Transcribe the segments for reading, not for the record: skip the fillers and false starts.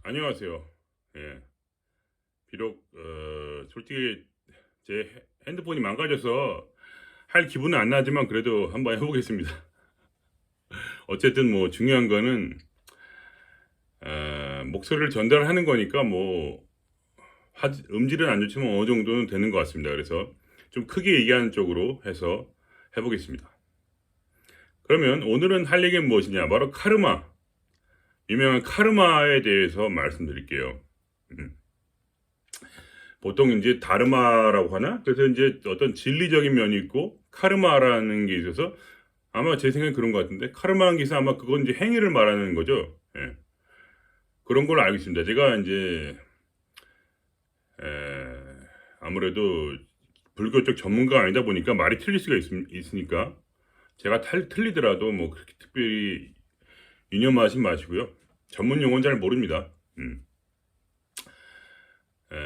안녕하세요. 예. 비록 솔직히 제 핸드폰이 망가져서 할 기분은 안 나지만 그래도 한번 해보겠습니다. 어쨌든 뭐 중요한 거는 목소리를 전달하는 거니까 뭐 음질은 안 좋지만 어느 정도는 되는 것 같습니다. 그래서 좀 크게 얘기하는 쪽으로 해서 해보겠습니다. 그러면 오늘은 할 얘기는 무엇이냐? 바로 카르마. 유명한 카르마에 대해서 말씀드릴게요. 음. 보통 이제 다르마라고 하나? 그래서 이제 어떤 진리적인 면이 있고 카르마라는 게 있어서 아마 제 생각엔 그런 것 같은데 카르마라는 게 있어 아마 그건 이제 행위를 말하는 거죠. 예. 그런 걸로 알고 있습니다. 제가 이제 아무래도 불교 쪽 전문가가 아니다 보니까 말이 틀릴 수가 있으니까 제가 틀리더라도 뭐 그렇게 특별히 유념하지 마시고요. 전문 용어는 잘 모릅니다.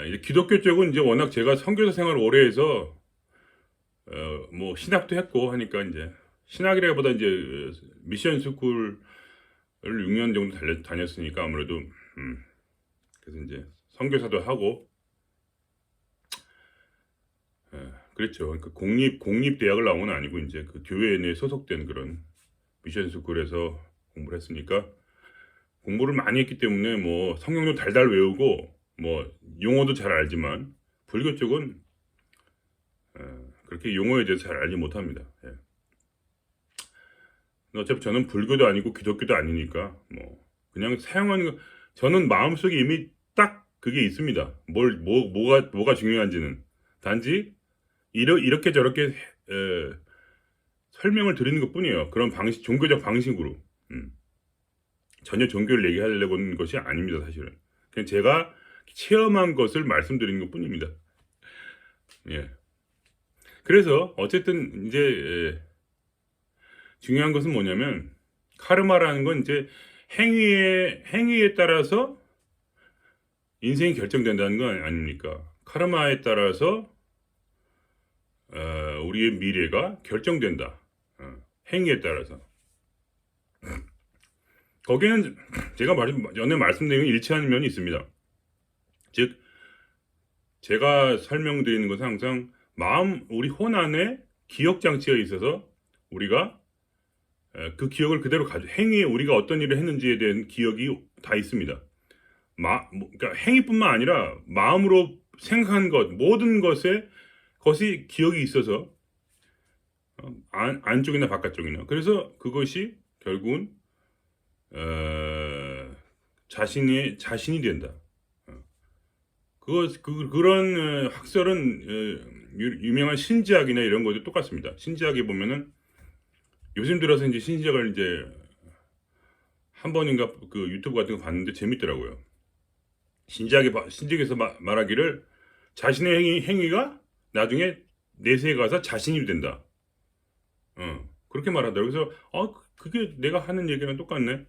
이제 기독교 쪽은 이제 워낙 제가 선교사 생활을 오래 해서 뭐 신학도 했고 하니까 이제 신학이라기보다 이제 미션 스쿨을 6년 정도 다녔으니까 아무래도 그래서 이제 선교사도 하고 그랬죠. 그러니까 공립 대학을 나온 건 아니고 이제 그 교회 내에 소속된 그런 미션 스쿨에서 공부를 했으니까 공부를 많이 했기 때문에 뭐 성경도 달달 외우고 뭐 용어도 잘 알지만 불교 쪽은 그렇게 용어에 대해서 잘 알지 못합니다. 예. 어차피 저는 불교도 아니고 기독교도 아니니까 뭐 그냥 사용하는 거 저는 마음속에 이미 딱 그게 있습니다. 뭐가 중요한지는 단지 이렇게 저렇게 설명을 드리는 것뿐이에요. 그런 종교적 방식으로 전혀 종교를 얘기하려고 하는 것이 아닙니다. 사실은 그냥 제가 체험한 것을 말씀드리는 것뿐입니다. 예. 그래서 어쨌든 이제 중요한 것은 뭐냐면 카르마라는 건 이제 행위에 따라서 인생이 결정된다는 건 아닙니까? 카르마에 따라서 우리의 미래가 결정된다. 행위에 따라서. 거기에는 제가 전에 말씀드린 일치하는 면이 있습니다. 즉 제가 설명드리는 것은 항상 우리 혼 안에 기억 장치가 있어서 우리가 그 기억을 그대로 행위에 우리가 어떤 일을 했는지에 대한 기억이 다 있습니다. 그러니까 행위뿐만 아니라 마음으로 생각한 모든 것이 기억이 있어서 안쪽이나 바깥쪽이나 그래서 그것이 결국은 자신이 된다. 그런 학설은 유명한 신지학이나 이런 것도 똑같습니다. 신지학에 보면은 요즘 들어서 이제 신지학을 이제 한 번인가 그 유튜브 같은 거 봤는데 재밌더라고요. 신지학에서 말하기를 자신의 행위가 나중에 내세에 가서 자신이 된다. 그렇게 말하더라고요. 그래서 그게 내가 하는 얘기랑 똑같네.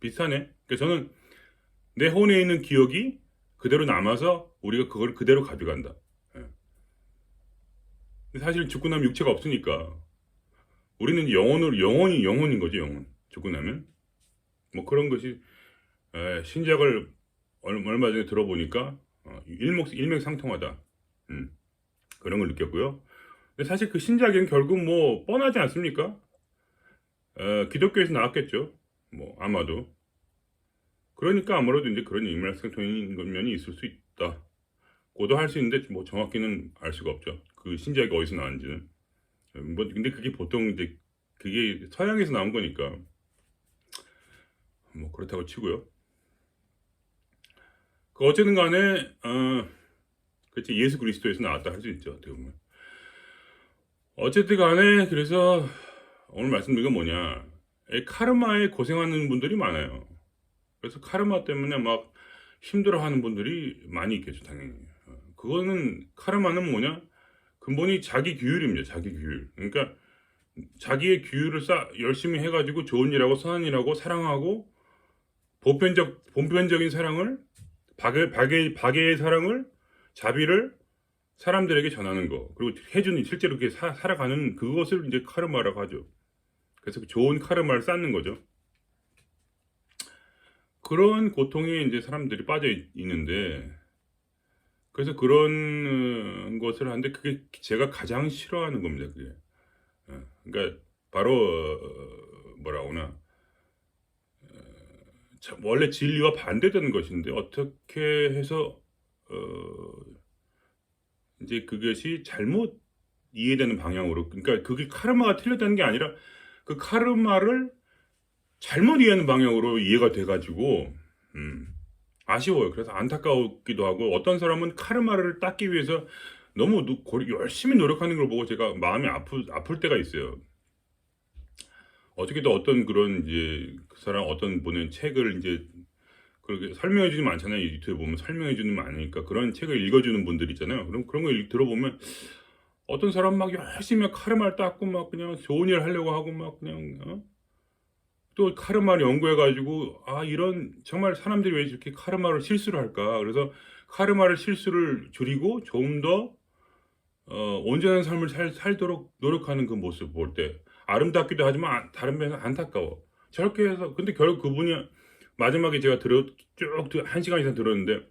비슷하네. 그러니까 저는 내 혼에 있는 기억이 그대로 남아서 우리가 그걸 그대로 가져간다. 사실 죽고 나면 육체가 없으니까 우리는 영혼인 거죠, 영혼. 죽고 나면 뭐 그런 것이 신작을 얼마 전에 들어보니까 일맥상통하다. 그런 걸 느꼈고요. 근데 사실 그 신작은 결국 뭐 뻔하지 않습니까? 기독교에서 나왔겠죠. 뭐 아마도. 그러니까 아무래도 이제 그런 일맥상통인 면이 있을 수 있다. 고도 할 수 있는데 뭐 정확히는 알 수가 없죠. 그 신작이 어디서 나왔는지는. 뭐 근데 그게 보통 이제 그게 서양에서 나온 거니까 뭐 그렇다고 치고요. 그 어쨌든 간에 그치 예수 그리스도에서 나왔다 할 수 있죠. 어떻게 보면. 어쨌든 간에 그래서 오늘 말씀드린 건 뭐냐. 카르마에 고생하는 분들이 많아요. 그래서 카르마 때문에 막 힘들어하는 분들이 많이 있겠죠, 당연히. 그거는 카르마는 뭐냐? 근본이 자기 규율입니다. 자기 규율. 그러니까 자기의 규율을 열심히 해가지고 좋은 일하고 선한 일하고 사랑하고 보편적인 사랑을 박애의 사랑을 자비를 사람들에게 전하는 거 그리고 실제로 그렇게 살아가는 그것을 이제 카르마라고 하죠. 그래서 그 좋은 카르마를 쌓는 거죠. 그런 고통에 이제 사람들이 빠져 있는데, 그래서 그런 것을 하는데 그게 제가 가장 싫어하는 겁니다. 그게. 그러니까 바로 뭐라 하나, 원래 진리와 반대되는 것인데 어떻게 해서 이제 그것이 잘못 이해되는 방향으로, 그러니까 그게 카르마가 틀렸다는 게 아니라 그 카르마를 잘못 이해하는 방향으로 이해가 돼가지고 아쉬워요. 그래서 안타까우기도 하고, 어떤 사람은 카르마를 닦기 위해서 너무 열심히 노력하는 걸 보고 제가 마음이 아플 때가 있어요. 어떻게든 어떤 그런 이제 그 사람 어떤 분은 책을 이제 그렇게 설명해 주지 않잖아요. 유튜브에 보면 설명해 주는 많으니까 그런 책을 읽어주는 분들 있잖아요. 그럼 그런 거 들어보면 어떤 사람 막 열심히 카르마를 닦고 막 그냥 좋은 일 하려고 하고 막 그냥 또 카르마를 연구해가지고, 이런 정말 사람들이 왜 이렇게 카르마를 실수를 할까? 그래서 카르마를 실수를 줄이고 좀 더 온전한 삶을 살도록 노력하는 그 모습 볼 때 아름답기도 하지만 다른 면에서 안타까워. 저렇게 해서 근데 결국 그분이 마지막에 제가 쭉 1시간 이상 들었는데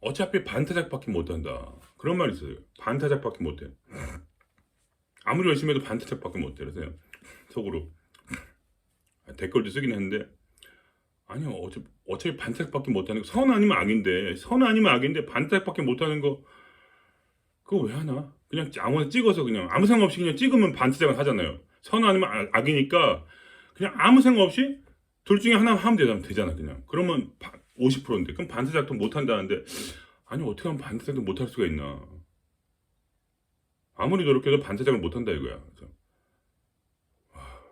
어차피 반타작밖에 못한다. 그런 말이 있어요. 반타작밖에 못해. 아무리 열심히 해도 반타작밖에 못해. 그래서 속으로 댓글도 쓰긴 했는데, 아니요, 어차피 반타작밖에 못하는 거, 선 아니면 악인데 반타작밖에 못하는 거 그거 왜 하나? 그냥 아무나 찍어서 그냥 아무 생각 없이 그냥 찍으면 반타작은 하잖아요. 선 아니면 악이니까 그냥 아무 생각 없이 둘 중에 하나 하면 되잖아. 그냥 그러면 50%인데 그럼 반타작도 못한다는데, 아니 어떻게 하면 반타작도 못할 수가 있나? 아무리 노력해도 반타작을 못한다 이거야.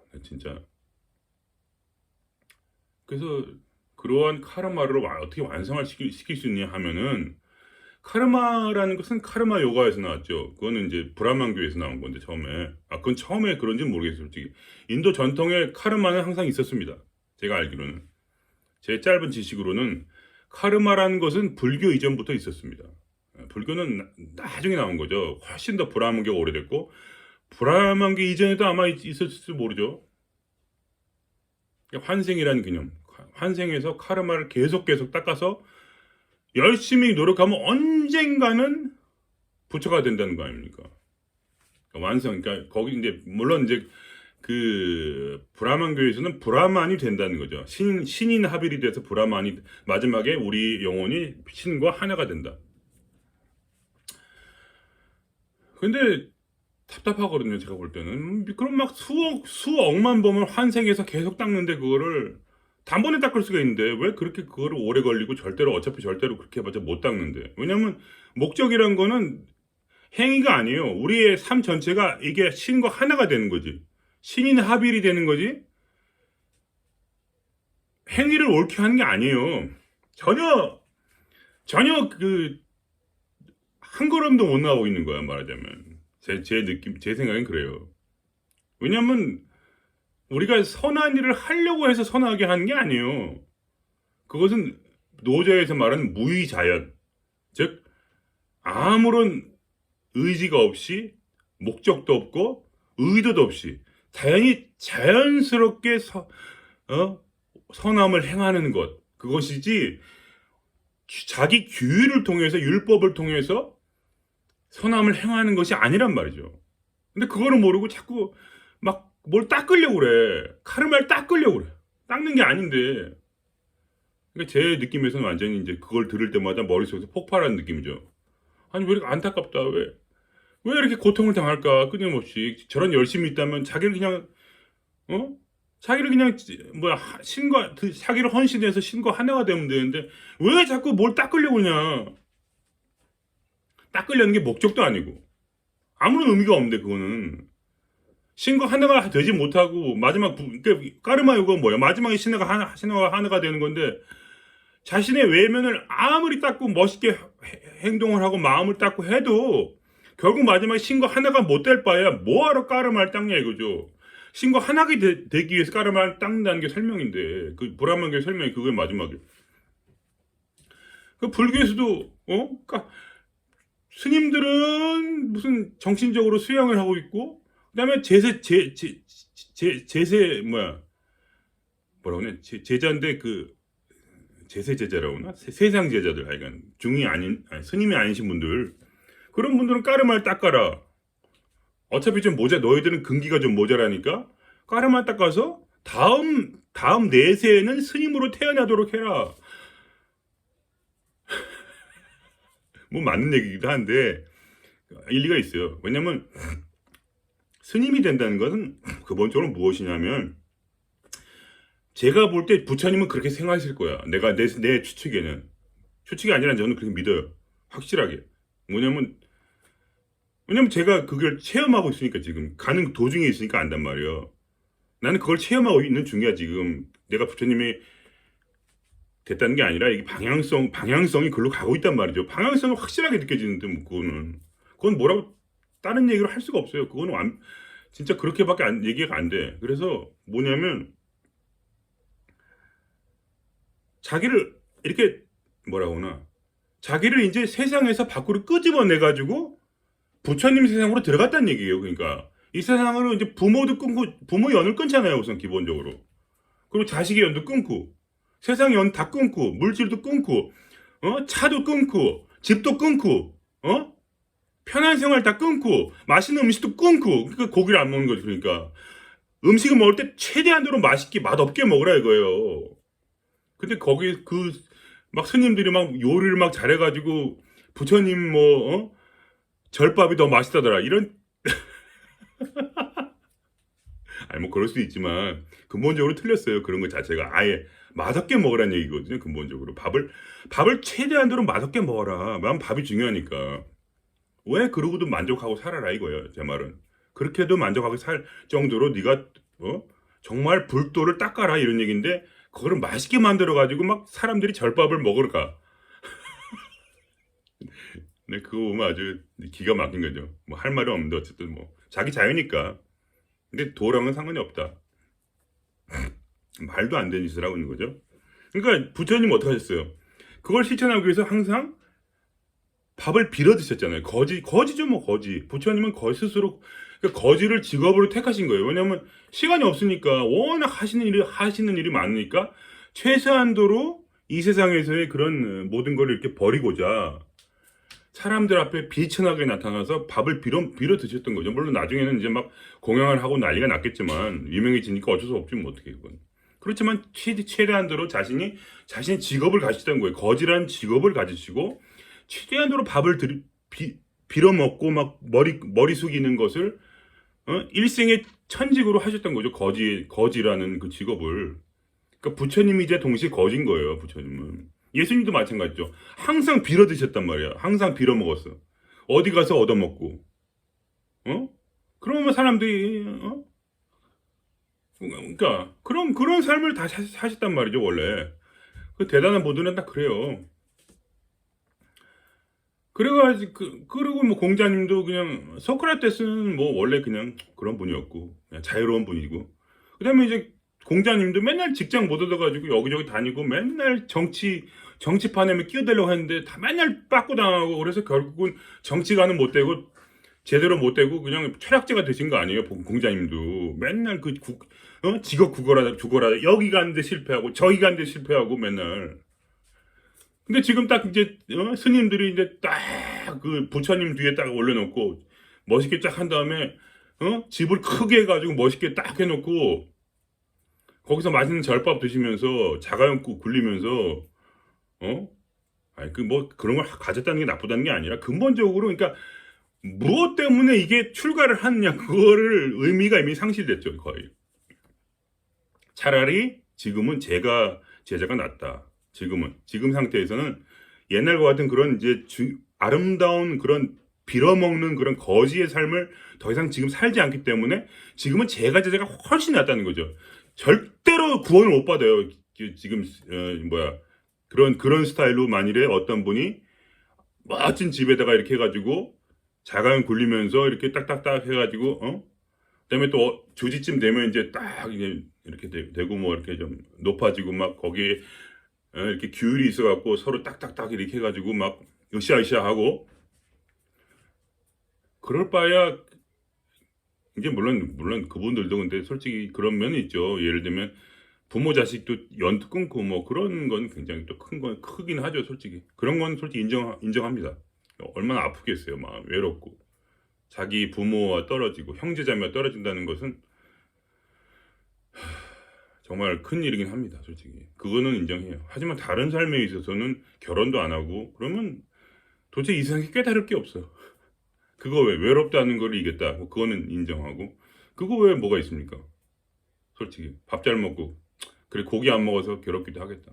그래서 진짜. 그래서 그러한 카르마를 어떻게 완성을 시킬 수 있냐 하면은, 카르마라는 것은 카르마 요가에서 나왔죠. 그거는 이제 브라만교에서 나온 건데 처음에. 그건 처음에 그런지는 모르겠어요. 솔직히. 인도 전통에 카르마는 항상 있었습니다. 제가 알기로는. 제 짧은 지식으로는 카르마라는 것은 불교 이전부터 있었습니다. 불교는 나중에 나온 거죠. 훨씬 더 브라만교가 오래됐고, 브라만교 이전에도 아마 있었을지 모르죠. 환생이라는 개념. 환생에서 카르마를 계속 닦아서 열심히 노력하면 언젠가는 부처가 된다는 거 아닙니까? 완성. 그러니까 거기 이제 물론 이제 그 브라만교에서는 브라만이 된다는 거죠. 신인 합일이 돼서 브라만이 마지막에 우리 영혼이 신과 하나가 된다. 근데 답답하거든요. 제가 볼 때는. 그럼 막 수억만 번을 환생해서 계속 닦는데 그거를 단번에 닦을 수가 있는데 왜 그렇게 그거를 오래 걸리고 어차피 절대로 그렇게 해봤자 못 닦는데. 왜냐면 목적이란 거는 행위가 아니에요. 우리의 삶 전체가 이게 신과 하나가 되는 거지. 신인 합일이 되는 거지. 행위를 옳게 하는 게 아니에요. 전혀 한 걸음도 못 나오고 있는 거야, 말하자면. 제 생각엔 그래요. 왜냐면 우리가 선한 일을 하려고 해서 선하게 하는 게 아니에요. 그것은 노조에서 말하는 무의자연. 즉, 아무런 의지가 없이, 목적도 없고, 의도도 없이, 자연스럽게 선함을 행하는 것. 그것이지, 자기 규율을 통해서, 율법을 통해서 선함을 행하는 것이 아니란 말이죠. 근데 그거를 모르고 자꾸 막 뭘 닦으려고 그래. 카르마를 닦으려고 그래. 닦는 게 아닌데. 그러니까 제 느낌에서는 완전히 이제 그걸 들을 때마다 머릿속에서 폭발하는 느낌이죠. 아니, 왜 이렇게 안타깝다. 왜 이렇게 고통을 당할까? 끊임없이. 저런 열심이 있다면 자기를 그냥, 자기를 헌신해서 신과 하나가 되면 되는데, 왜 자꾸 뭘 닦으려고 그러냐. 닦으려는 게 목적도 아니고. 아무런 의미가 없는데, 그거는. 신과 하나가 되지 못하고 그러니까 까르마 요가 뭐야? 마지막에 신과 하나가 되는 건데, 자신의 외면을 아무리 닦고 멋있게 행동을 하고 마음을 닦고 해도 결국 마지막에 신과 하나가 못 될 바에야 뭐하러 까르마를 닦냐 이거죠. 신과 하나가 되기 위해서 까르마를 닦는다는 게 설명인데, 그 브라만교의 설명이 그게 마지막에. 그 불교에서도 그러니까 스님들은 무슨 정신적으로 수양을 하고 있고, 그다음에 제세 뭐라고 하냐, 제자인데 그 제세 제자라고 하나? 세상 제자들, 하여간 중이 아닌, 아니, 스님이 아니신 분들, 그런 분들은 까르마를 닦아라. 어차피 좀 너희들은 근기가 좀 모자라니까 까르마 닦아서 다음 내세에는 스님으로 태어나도록 해라. 뭐 맞는 얘기기도 한데 일리가 있어요. 왜냐면 스님이 된다는 것은 근본적으로 무엇이냐면, 제가 볼 때 부처님은 그렇게 생각하실 거야. 내 추측에는. 추측이 아니라 저는 그렇게 믿어요. 확실하게. 뭐냐면, 왜냐면 제가 그걸 체험하고 있으니까, 지금 가는 도중에 있으니까 안단 말이에요. 나는 그걸 체험하고 있는 중이야, 지금. 내가 부처님이 됐다는 게 아니라 이게 방향성이 글로 가고 있단 말이죠. 방향성은 확실하게 느껴지는데, 뭐, 그건 뭐라고 다른 얘기를 할 수가 없어요. 그거는 진짜 그렇게밖에 얘기가 안 돼. 그래서 뭐냐면, 자기를 이렇게 뭐라고 하나, 자기를 이제 세상에서 밖으로 끄집어내가지고 부처님 세상으로 들어갔다는 얘기예요. 그러니까 이 세상으로 이제 부모도 끊고, 부모 연을 끊잖아요, 우선 기본적으로. 그리고 자식의 연도 끊고, 세상 연 다 끊고, 물질도 끊고, 차도 끊고, 집도 끊고, 편한 생활 다 끊고, 맛있는 음식도 끊고. 그러니까 고기를 안 먹는 거지. 그러니까 음식을 먹을 때 최대한으로 맛있게, 맛없게 먹으라 이거예요. 근데 거기 막 스님들이 막 요리를 막 잘해가지고 부처님 절밥이 더 맛있다더라, 이런. 아니 뭐 그럴 수 있지만 근본적으로 틀렸어요. 그런 것 자체가 아예 맛없게 먹으라는 얘기거든요. 근본적으로 밥을 최대한으로 맛없게 먹어라. 난 밥이 중요하니까. 왜 그러고도 만족하고 살아라 이거예요, 제 말은. 그렇게도 만족하고 살 정도로 네가 정말 불도를 닦아라, 이런 얘기인데, 그거를 맛있게 만들어 가지고 막 사람들이 절밥을 먹으러 가. 근데 그거 보면 아주 기가 막힌 거죠. 뭐 할 말은 없는데 어쨌든 뭐 자기 자유니까. 근데 도랑은 상관이 없다. 말도 안 되는 짓을 하고 있는 거죠. 그러니까 부처님 어떻게 하셨어요? 그걸 실천하기 위해서 항상 밥을 빌어 드셨잖아요. 거지죠, 뭐, 거지. 부처님은 스스로, 그러니까 거지를 직업으로 택하신 거예요. 왜냐면, 시간이 없으니까, 워낙 하시는 일이 많으니까, 최소한도로 이 세상에서의 그런 모든 걸 이렇게 버리고자, 사람들 앞에 비천하게 나타나서 밥을 빌어 드셨던 거죠. 물론 나중에는 이제 막 공양을 하고 난리가 났겠지만, 유명해지니까 어쩔 수 없지, 뭐, 어떻게, 그건. 그렇지만, 최대한도로 자신의 직업을 가지셨던 거예요. 거지라는 직업을 가지시고, 최대한으로 밥을 빌어먹고 막 머리 숙이는 것을 일생의 천직으로 하셨던 거죠. 거지라는 그 직업을. 그러니까 부처님이 이제 동시에 거진 거예요. 부처님은. 예수님도 마찬가지죠. 항상 빌어 드셨단 말이야. 항상 빌어 먹었어. 어디 가서 얻어먹고. 어? 그러면 사람들이 그러니까 그런 삶을 다 사셨단 말이죠, 원래. 그 대단한 분들은 다 그래요. 그래가지고 그리고 뭐 공자님도 그냥, 소크라테스는 뭐 원래 그냥 그런 분이었고 그냥 자유로운 분이고, 그다음에 이제 공자님도 맨날 직장 못 얻어가지고 여기저기 다니고 맨날 정치판에 끼어들려고 했는데 다 맨날 빠꾸 당하고, 그래서 결국은 정치가는 못 되고 제대로 못 되고 그냥 철학자가 되신 거 아니에요? 공자님도 맨날 직업 죽어라 여기 가는데 실패하고 저기 가는데 실패하고 맨날. 근데 지금 딱 이제 스님들이 이제 딱 그 부처님 뒤에 딱 올려놓고 멋있게 쫙 한 다음에 집을 크게 해가지고 멋있게 딱 해놓고 거기서 맛있는 절밥 드시면서 자가용국 굴리면서 아니 그 뭐 그런 걸 가졌다는 게 나쁘다는 게 아니라, 근본적으로 그러니까 무엇 때문에 이게 출가를 하느냐, 그거를 의미가 이미 상실됐죠, 거의. 차라리 지금은 제자가 낫다. 지금 상태에서는 옛날과 같은 그런 이제 아름다운 그런 빌어먹는 그런 거지의 삶을 더 이상 지금 살지 않기 때문에 지금은 제자가 훨씬 낫다는 거죠. 절대로 구원을 못 받아요. 지금 그런 스타일로 만일에 어떤 분이 멋진 집에다가 이렇게 해가지고 자가용 굴리면서 이렇게 딱딱딱 해가지고 그다음에 또 조지쯤 되면 이제 딱 이제 이렇게 되고 뭐 이렇게 좀 높아지고 막 거기에 이렇게 규율이 있어갖고 서로 딱딱딱 이렇게 해가지고 막 으쌰으쌰 하고, 그럴 바야 이게 물론 그분들도 근데 솔직히 그런 면이 있죠. 예를 들면 부모 자식도 연도 끊고 뭐 그런 건 굉장히 또 크긴 하죠, 솔직히. 그런 건 솔직히 인정합니다. 얼마나 아프겠어요, 마음 외롭고. 자기 부모와 떨어지고 형제자매와 떨어진다는 것은 정말 큰 일이긴 합니다, 솔직히. 그거는 인정해요. 하지만 다른 삶에 있어서는 결혼도 안 하고 그러면 도대체 이 세상에 깨달을 게 없어. 그거 왜 외롭다는 걸 이겼다. 뭐 그거는 인정하고 그거 왜 뭐가 있습니까? 솔직히 밥 잘 먹고 그래 고기 안 먹어서 괴롭기도 하겠다.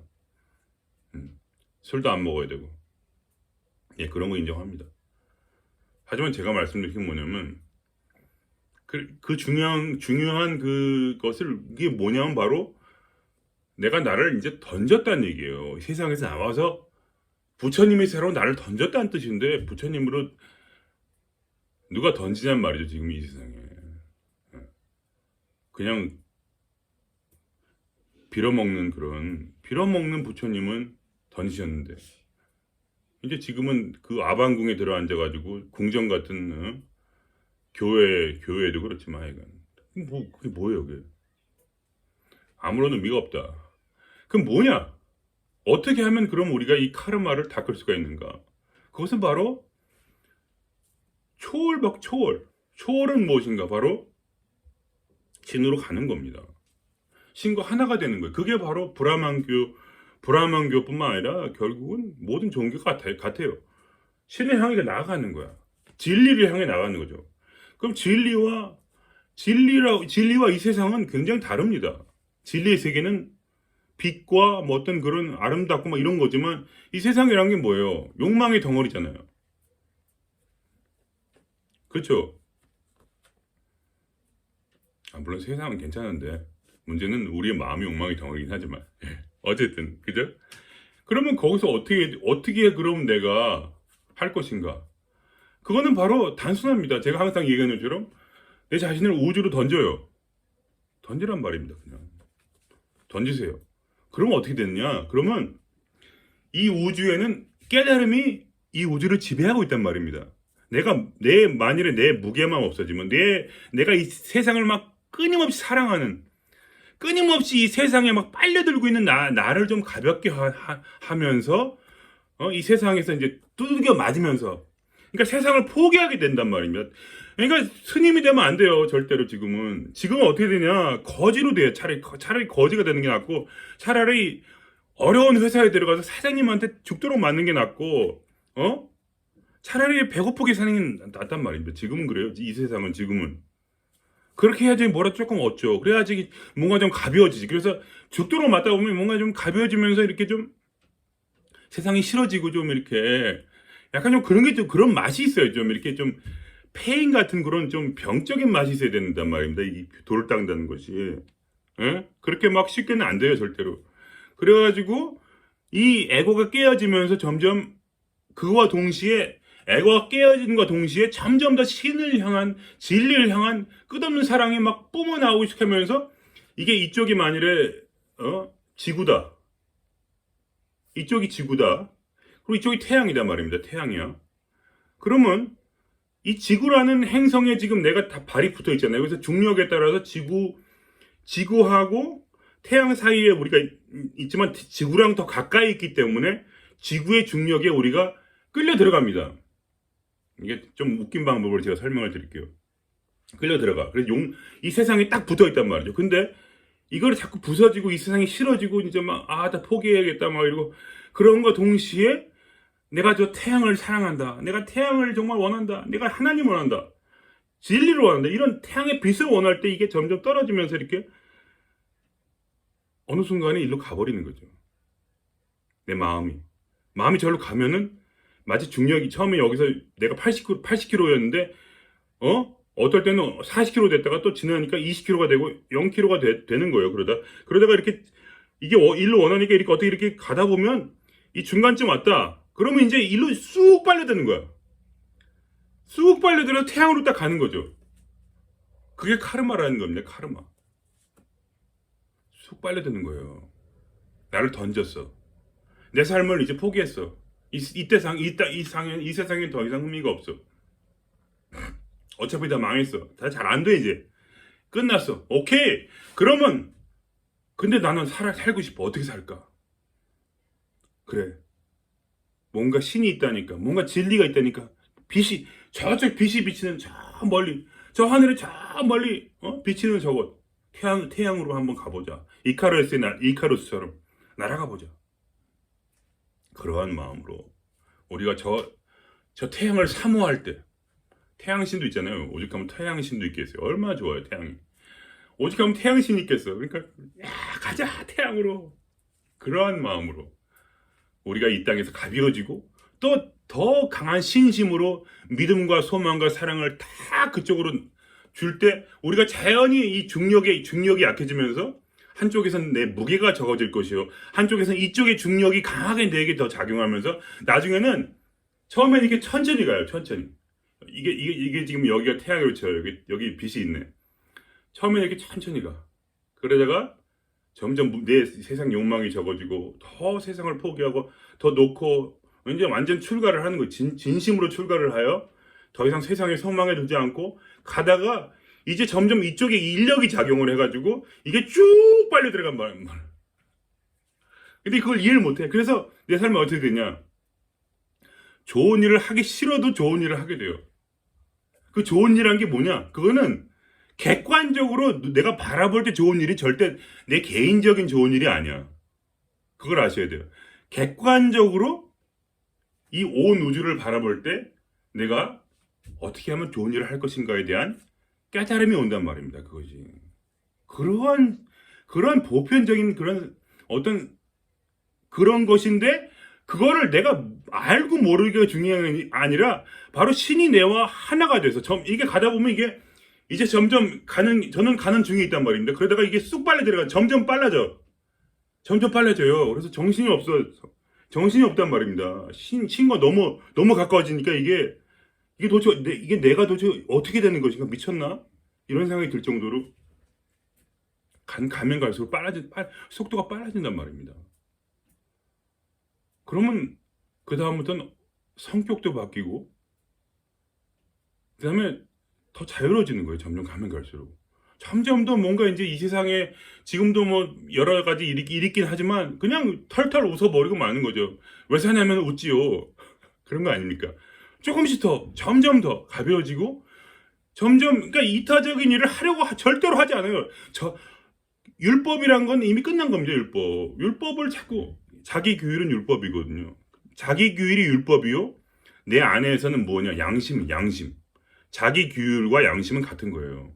술도 안 먹어야 되고 예 그런 거 인정합니다. 하지만 제가 말씀드린 게 뭐냐면 그 중요한 그것을 이게 뭐냐면 바로 내가 나를 이제 던졌다는 얘기예요. 세상에서 나와서 부처님의 새로 나를 던졌다는 뜻인데 부처님으로 누가 던지냔 말이죠. 지금 이 세상에 그냥 빌어먹는 부처님은 던지셨는데 이제 지금은 그 아방궁에 들어앉아가지고 궁전 같은 교회도 그렇지만 하여간 그게 뭐예요 그게 아무런 의미가 없다. 그럼 뭐냐? 어떻게 하면 그럼 우리가 이 카르마를 닦을 수가 있는가? 그것은 바로 초월. 초월은 무엇인가? 바로 신으로 가는 겁니다. 신과 하나가 되는 거예요. 그게 바로 브라만교뿐만 아니라 결국은 모든 종교가 같아요. 신을 향해 나아가는 거야. 진리를 향해 나가는 거죠. 그럼 진리와 이 세상은 굉장히 다릅니다. 진리의 세계는 빛과 뭐 어떤 그런 아름답고 막 이런 거지만 이 세상이란 게 뭐예요? 욕망의 덩어리잖아요. 그렇죠? 물론 세상은 괜찮은데 문제는 우리의 마음이 욕망의 덩어리긴 하지만 어쨌든 그죠? 그러면 거기서 어떻게 그럼 내가 할 것인가? 그거는 바로 단순합니다. 제가 항상 얘기하는 것처럼 내 자신을 우주로 던져요. 던지란 말입니다. 그냥 던지세요. 그러면 어떻게 됐냐? 그러면 이 우주에는 깨달음이 이 우주를 지배하고 있단 말입니다. 만일에 내 무게만 없어지면 내가 이 세상을 막 끊임없이 사랑하는 끊임없이 이 세상에 막 빨려들고 있는 나를 좀 가볍게 하면서 이 세상에서 이제 두들겨 맞으면서 그러니까 세상을 포기하게 된단 말입니다. 그러니까 스님이 되면 안 돼요. 절대로 지금은 어떻게 되냐 거지로 돼요. 차라리 거지가 되는 게 낫고 차라리 어려운 회사에 들어가서 사장님한테 죽도록 맞는 게 낫고 차라리 배고프게 사는 게 낫단 말입니다. 지금은 그래요. 이 세상은 지금은 그렇게 해야지 뭐라 조금 얻죠. 그래야지 뭔가 좀 가벼워지지. 그래서 죽도록 맞다 보면 뭔가 좀 가벼워지면서 이렇게 좀 세상이 싫어지고 좀 이렇게 약간 좀 그런 게 좀 그런 맛이 있어요. 좀 이렇게 좀 페인 같은 그런 좀 병적인 맛이 있어야 된단 말입니다. 이 돌을 닦는다는 것이. 예? 그렇게 막 쉽게는 안 돼요. 절대로. 그래가지고 이 에고가 깨어지면서 점점 그와 동시에 에고가 깨어지는과 동시에 점점 더 신을 향한 진리를 향한 끝없는 사랑이 막 뿜어나오기 시작하면서 이게 이쪽이 만일에 지구다. 이쪽이 지구다. 그리고 이쪽이 태양이다 말입니다. 태양이야. 그러면 이 지구라는 행성에 지금 내가 다 발이 붙어 있잖아요. 그래서 중력에 따라서 지구하고 태양 사이에 우리가 있지만 지구랑 더 가까이 있기 때문에 지구의 중력에 우리가 끌려 들어갑니다. 이게 좀 웃긴 방법으로 제가 설명을 드릴게요. 끌려 들어가. 그래서 이 세상에 딱 붙어 있단 말이죠. 근데 이걸 자꾸 부서지고 이 세상이 싫어지고 이제 막 다 포기해야겠다 막 이러고 그런 거 동시에 내가 저 태양을 사랑한다. 내가 태양을 정말 원한다. 내가 하나님 원한다. 진리를 원한다. 이런 태양의 빛을 원할 때 이게 점점 떨어지면서 이렇게 어느 순간에 일로 가버리는 거죠. 내 마음이 저리로 가면은 마치 중력이 처음에 여기서 내가 80kg였는데 어떨 때는 40kg 됐다가 또 지나니까 20kg가 되고 0kg가 되는 거예요. 그러다가 이렇게 이게 일로 원하니까 이렇게 어떻게 이렇게 가다 보면 이 중간쯤 왔다. 그러면 이제 일로 쑥 빨려드는 거야. 쑥 빨려들어서 태양으로 딱 가는 거죠. 그게 카르마라는 겁니다. 카르마. 쑥 빨려드는 거예요. 나를 던졌어. 내 삶을 이제 포기했어. 이 세상엔 더 이상 흥미가 없어. 어차피 다 망했어. 다 잘 안 돼 이제. 끝났어. 오케이. 그러면 근데 나는 살고 싶어. 어떻게 살까? 그래. 뭔가 신이 있다니까. 뭔가 진리가 있다니까. 저쪽 빛이 비치는 저 멀리, 저 하늘에 저 멀리, 비치는 저곳. 태양으로 한번 가보자. 이카루스처럼 날아가 보자. 그러한 마음으로 우리가 저 태양을 사모할 때, 태양신도 있잖아요. 오직하면 태양신도 있겠어요. 얼마나 좋아요, 태양이. 오직하면 태양신이 있겠어. 그러니까, 야, 가자, 태양으로. 그러한 마음으로 우리가 이 땅에서 가벼워지고 또 더 강한 신심으로 믿음과 소망과 사랑을 다 그쪽으로 줄 때 우리가 자연히 이 중력이 약해지면서 한쪽에서는 내 무게가 적어질 것이요. 한쪽에서는 이쪽의 중력이 강하게 내게 더 작용하면서 나중에는 처음에는 이게 천천히 가요. 천천히. 이게 지금 여기가 태양으로 쳐요. 여기 빛이 있네. 처음에는 이렇게 천천히 가. 그러다가 점점 내 세상 욕망이 적어지고 더 세상을 포기하고 더 놓고 이제 완전 출가를 하는 거예요. 진심으로 출가를 하여 더 이상 세상에 소망에 두지 않고 가다가 이제 점점 이쪽에 인력이 작용을 해가지고 이게 쭉 빨려 들어간 말이야. 근데 그걸 이해를 못해. 그래서 내 삶이 어떻게 되냐. 좋은 일을 하기 싫어도 좋은 일을 하게 돼요. 그 좋은 일이란 게 뭐냐. 그거는 객관적으로 내가 바라볼 때 좋은 일이 절대 내 개인적인 좋은 일이 아니야. 그걸 아셔야 돼요. 객관적으로 이 온 우주를 바라볼 때 내가 어떻게 하면 좋은 일을 할 것인가에 대한 깨달음이 온단 말입니다. 그것이. 그러한 보편적인 그런 것인데 그거를 내가 알고 모르기가 중요한 게 아니라 바로 신이 내와 하나가 돼서 이게 가다 보면 이게 이제 점점 저는 가는 중에 있단 말입니다. 그러다가 이게 쑥 빨려 들어가 점점 빨라져요. 그래서 정신이 없단 말입니다. 신과 너무 가까워지니까 이게 내가 도대체 어떻게 되는 것인가 미쳤나? 이런 생각이 들 정도로 가면 갈수록 속도가 빨라진단 말입니다. 그러면 그 다음부터는 성격도 바뀌고 그 다음에 더 자유로워지는 거예요. 점점 가면 갈수록. 점점 더 뭔가 이제 이 세상에 지금도 뭐 여러 가지 일이 있긴 하지만 그냥 털털 웃어버리고 마는 거죠. 왜 사냐면 웃지요. 그런 거 아닙니까? 조금씩 점점 더 가벼워지고 그러니까 이타적인 일을 하려고 절대로 하지 않아요. 율법이란 건 이미 끝난 겁니다. 율법을 자꾸 자기 규율은 율법이거든요. 자기 규율이 율법이요. 내 안에서는 뭐냐? 양심. 자기 규율과 양심은 같은 거예요.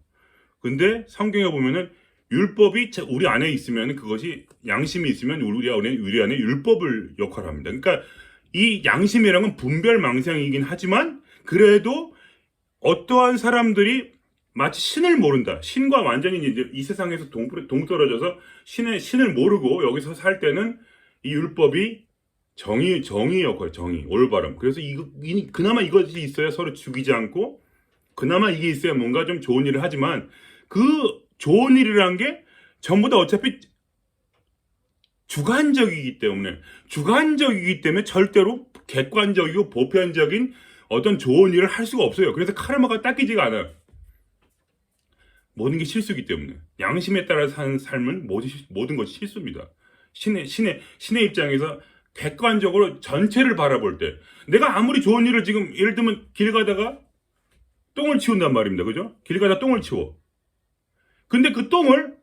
근데 성경에 보면은 율법이 우리 안에 있으면 그것이 양심이 있으면 우리 안에 율법을 역할합니다. 그러니까 이 양심이란 건 분별망상이긴 하지만 그래도 어떠한 사람들이 마치 신을 모른다. 신과 완전히 이제 이 세상에서 동떨어져서 신을 모르고 여기서 살 때는 이 율법이 정의 역할, 올바름. 그래서 그나마 이것이 있어야 서로 죽이지 않고 그나마 이게 있어야 뭔가 좀 좋은 일을 하지만 그 좋은 일이란 게 전부 다 어차피 주관적이기 때문에 절대로 객관적이고 보편적인 어떤 좋은 일을 할 수가 없어요. 그래서 카르마가 닦이지가 않아요. 모든 게 실수이기 때문에 양심에 따라 사는 삶은 모든 것이 실수입니다. 신의 입장에서 객관적으로 전체를 바라볼 때 내가 아무리 좋은 일을 지금 예를 들면 길 가다가 똥을 치운단 말입니다. 그죠? 길 가다가 똥을 치워. 근데 그 똥을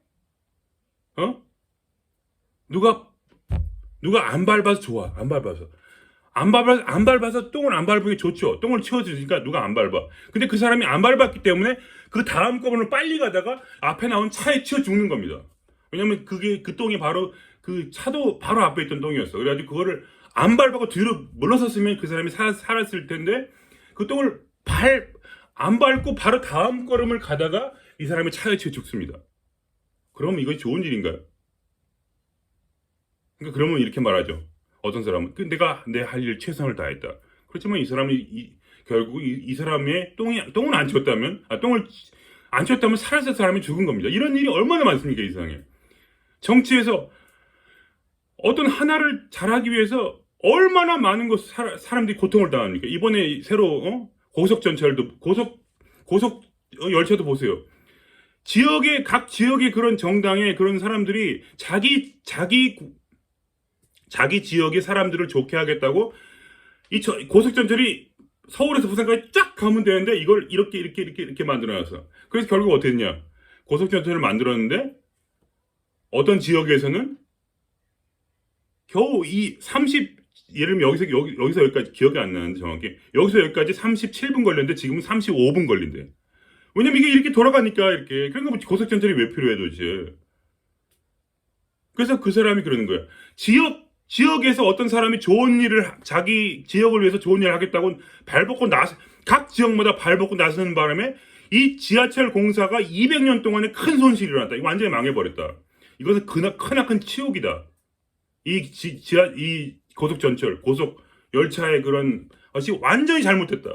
누가 안 밟아서 좋아. 안 밟아서 똥을 안 밟으기 좋죠. 똥을 치워주니까 누가 안 밟아. 근데 그 사람이 안 밟았기 때문에 그 다음 거는 빨리 가다가 앞에 나온 차에 치워 죽는 겁니다. 왜냐면 그 똥이 바로 그 차도 바로 앞에 있던 똥이었어. 그래가지고 그거를 안 밟고 뒤로 물러섰으면 그 사람이 살았을 텐데 그 똥을 안 밟고 바로 다음 걸음을 가다가 이 사람이 차에 치여 죽습니다. 그러면 이것이 좋은 일인가요? 그러니까 그러면 이렇게 말하죠. 어떤 사람은 내가 내 할 일 최선을 다했다. 그렇지만 이 사람이 결국 이 사람의 똥을 안 치웠다면 똥을 안 치웠다면 살았을 사람이 죽은 겁니다. 이런 일이 얼마나 많습니까, 이 세상에. 정치에서 어떤 하나를 잘하기 위해서 얼마나 많은 사람들이 고통을 당합니까? 이번에 새로 고속 열차도 보세요. 각 지역의 그런 정당의 그런 사람들이 자기 지역의 사람들을 좋게 하겠다고 고속전철이 서울에서 부산까지 쫙 가면 되는데 이걸 이렇게 만들어놨어. 그래서 결국 어떻게 했냐? 고속전철을 만들었는데 어떤 지역에서는 겨우 예를 들면 여기서 여기까지 기억이 안 나는데 정확히 여기서 여기까지 37분 걸렸는데 지금은 35분 걸린대. 왜냐면 이게 이렇게 돌아가니까 이렇게. 그러니까 뭐 고속전철이 왜 필요해 도대체. 그래서 그 사람이 그러는 거야. 지역에서 어떤 사람이 자기 지역을 위해서 좋은 일을 하겠다고 각 지역마다 발벗고 나서는 바람에 이 지하철 공사가 200년 동안에 큰 손실이 일어났다. 이거 완전히 망해버렸다. 이것은 크나큰 치욕이다. 이 고속 열차의 그런 것이 완전히 잘못됐다.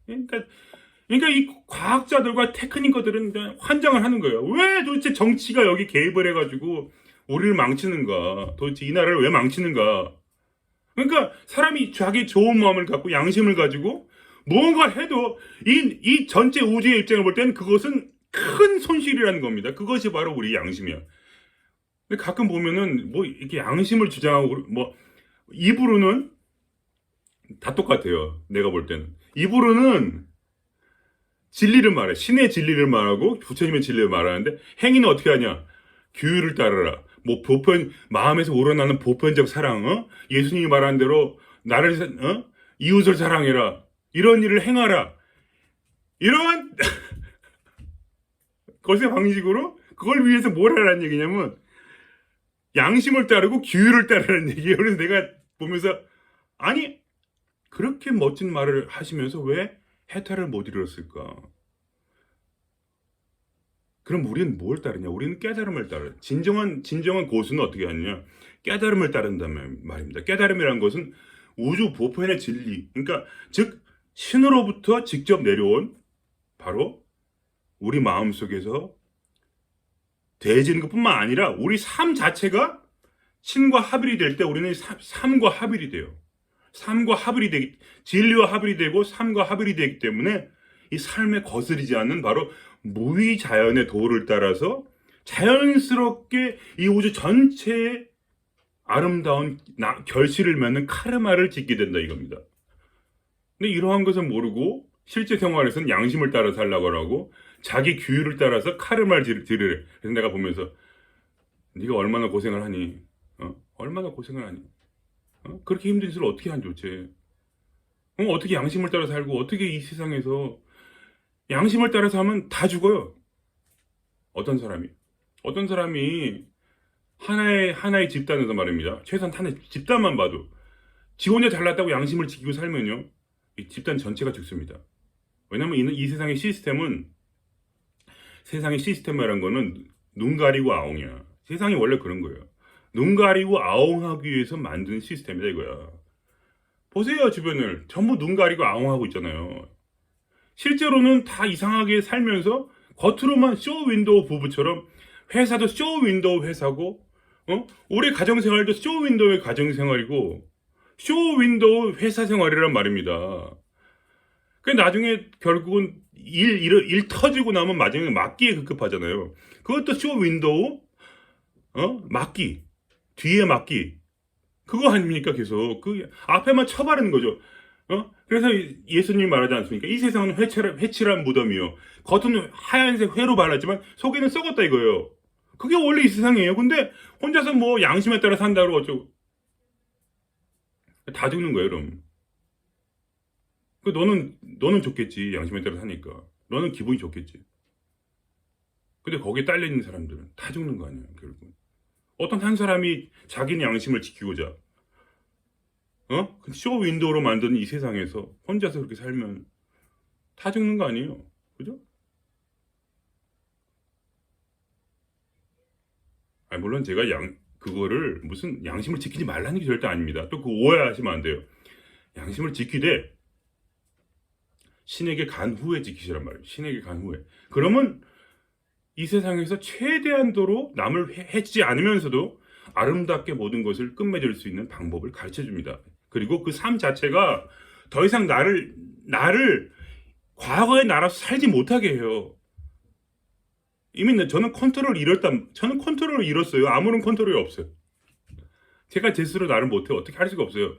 그러니까 이 과학자들과 테크니커들은 그냥 환장을 하는 거예요. 왜 도대체 정치가 여기 개입을 해가지고 우리를 망치는가? 도대체 이 나라를 왜 망치는가? 그러니까 사람이 자기 좋은 마음을 갖고 양심을 가지고 무언가 해도 이 전체 우주의 입장을 볼 때는 그것은 큰 손실이라는 겁니다. 그것이 바로 우리 양심이야. 근데 가끔 보면은 뭐 이렇게 양심을 주장하고 뭐 입으로는 다 똑같아요. 내가 볼 때는 입으로는 진리를 말해. 신의 진리를 말하고 부처님의 진리를 말하는데 행위는 어떻게 하냐? 규율을 따르라. 뭐 마음에서 우러나는 보편적 사랑, 예수님이 말한 대로 이웃을 사랑해라. 이런 일을 행하라. 이런 것의 방식으로 그걸 위해서 뭘 하라는 얘기냐면 양심을 따르고 규율을 따르라는 얘기예요. 그래서 내가 보면서 아니 그렇게 멋진 말을 하시면서 왜 해탈을 못 이뤘을까? 그럼 우리는 뭘 따르냐? 우리는 깨달음을 따르. 진정한 고수는 어떻게 하느냐? 깨달음을 따른다는 말입니다. 깨달음이라는 것은 우주 보편의 진리. 그러니까 즉 신으로부터 직접 내려온 바로 우리 마음속에서 대해지는 것뿐만 아니라 우리 삶 자체가 신과 합일이 될 때 우리는 삶과 합일이 돼요. 진리와 합일이 되고 삶과 합일이 되기 때문에 이 삶에 거스르지 않는 바로 무위자연의 도를 따라서 자연스럽게 이 우주 전체의 아름다운 결실을 맺는 카르마를 짓게 된다 이겁니다. 근데 이러한 것을 모르고 실제 생활에서는 양심을 따라 살라고 하고 자기 규율을 따라서 카르마를 들으래. 그래서 내가 보면서 네가 얼마나 고생을 하니? 얼마나 고생을 하니? 그렇게 힘든 짓을 어떻게 하니 도대체? 어떻게 양심을 따라 살고 어떻게 이 세상에서 양심을 따라서 하면 다 죽어요. 어떤 사람이 하나의 집단에서 말입니다. 최소한 하나의 집단만 봐도 지 혼자 잘났다고 양심을 지키고 살면요. 이 집단 전체가 죽습니다. 왜냐면 이 세상의 시스템이라는 거는 눈 가리고 아웅이야. 세상이 원래 그런 거예요. 눈 가리고 아웅하기 위해서 만든 시스템이다 이거야. 보세요 주변을. 전부 눈 가리고 아웅하고 있잖아요. 실제로는 다 이상하게 살면서 겉으로만 쇼윈도우 부부처럼 회사도 쇼윈도우 회사고 우리 가정생활도 쇼윈도우의 가정생활이고 쇼윈도우 회사 생활이란 말입니다. 그 나중에 결국은 일 터지고 나면 마지막에 막기에 급급하잖아요. 그것도 쇼윈도우 막기 뒤에 막기 그거 아닙니까? 계속 그 앞에만 쳐바르는 거죠. 그래서 예수님이 말하지 않습니까? 이 세상은 회칠한 무덤이요. 겉은 하얀색 회로 발랐지만 속에는 썩었다 이거예요. 그게 원래 이 세상이에요. 근데 혼자서 뭐 양심에 따라 산다고 어쩌고 다 죽는 거예요, 그럼. 너는 좋겠지. 양심에 따라 사니까. 너는 기분이 좋겠지. 근데 거기에 딸려있는 사람들은 다 죽는 거 아니에요, 결국. 어떤 한 사람이 자기는 양심을 지키고자 쇼 윈도우로 만든 이 세상에서 혼자서 그렇게 살면 다 죽는 거 아니에요? 그죠? 물론 제가 그거를 무슨 양심을 지키지 말라는 게 절대 아닙니다. 또 그 오해하시면 안 돼요. 양심을 지키되 신에게 간 후에 지키시란 말이에요. 신에게 간 후에. 그러면 이 세상에서 최대한도로 남을 해치지 않으면서도 아름답게 모든 것을 끝맺을 수 있는 방법을 가르쳐 줍니다. 그리고 그 삶 자체가 더 이상 나를 과거의 나라서 살지 못하게 해요. 이미 저는 저는 컨트롤을 잃었어요. 아무런 컨트롤이 없어요. 제가 제 스스로 나를 못해 어떻게 할 수가 없어요.